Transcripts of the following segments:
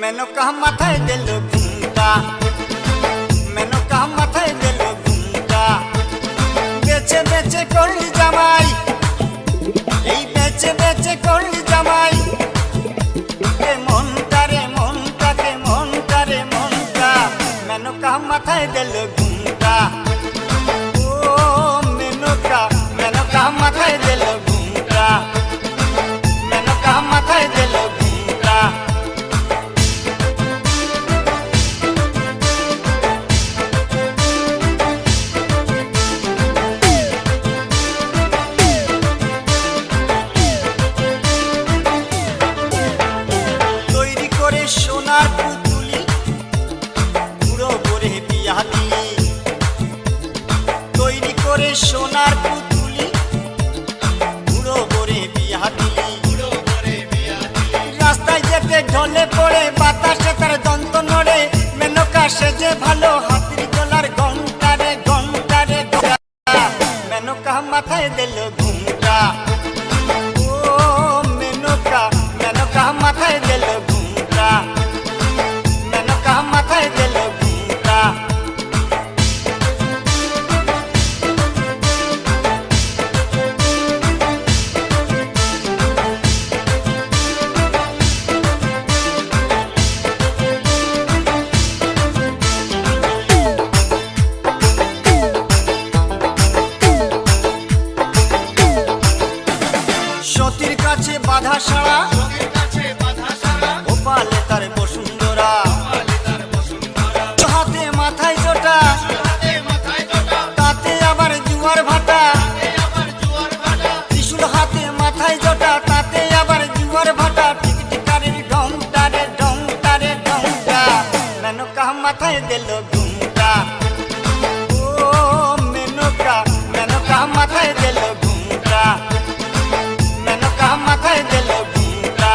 মেনকা মাথায় দিল ঘুমটা, মেনকা মাথায় দিল ঘুমটা। বেচে বেচে করলি জামাই, এই বেচে বেচে করলি জামাই। এ মনটা রে মনটা, কে মনটা রে মনটা, মেনকা মাথায় দিল ঘুমটা। ও মেনকা, মেনকা মাথায় দিল ঘুমটা, মেনকা মাথায় দিল ঘুমটা। তৈরি করে সোনার পুতুলি, বুড়ো করে বিয়া দিলি। তৈরি করে সোনার পুতুলি, বুড়ো করে বিয়া দিলি। রাস্তায় যেতে ঢলে পড়ে বাতাসে তার দন্ত নড়ে। মেনকা সেজে ভালো হাতির গলার ঘন্টা রে ঘন্টা রে ঘন্টা, মেনকা মাথায় দিল ঘুমটা। ও মেনকা, মেনকা মাথায় দিল ঘুমটা, মেনকা মাথায় দিল ঘুমটা। সতীর কাছে বাধা সারা, গোপালে তার বসুন্ধরা। হাতে মাথায় জোটা, তাতে আবার জুয়ার ভাটা। ত্রিশূল হাতে মাথায় জোটা, তাতে আবার জুয়ার ভাটা। টিকটিকারের ঢংটা রে ঢংটা রে ঢংটা, মেনকা মাথায় দিল ঘুমটা। ও মেনকা, মেনকা মাথায় দিল ঘুমটা, মেনকা মাথায় দিল ঘুমটা।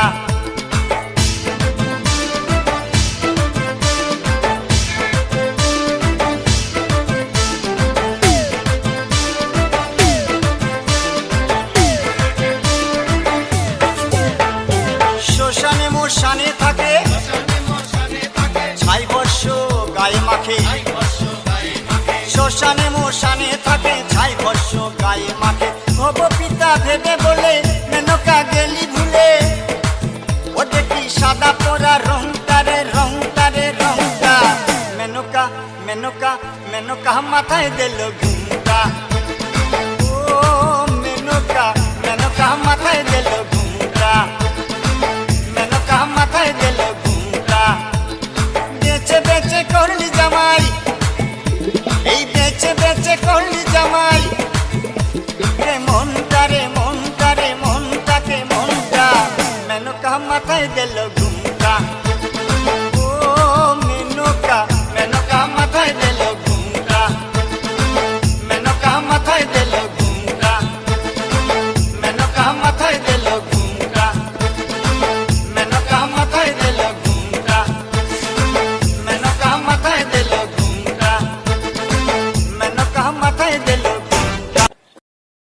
শ্মশানে মোশানে থাকে, ছাই বর্ষ গায়ে মাখে। শ্মশানে মোশানে থাকে, ছাই বর্ষ গায়ে মাখে। ভব পিতা ভেবে বলে, মেনকা গেলি ভুলে। ও দেখি সাদা পরা রংটা রে রংটা রে রংটা, মেনকা, মেনকা, মেনকা মাথায় দিল ঘুমটা। ও মেনকা, মেনকা মাথায় দিল ঘুমটা, মেনকা মাথায় দিল ঘুমটা। বেচে বেচে করলি জামাই, এই বেচে বেচে করলি জামাই। রে মনটা রে মনটা রে মনটা, কে মনটা, মেনকা মাথায় দিল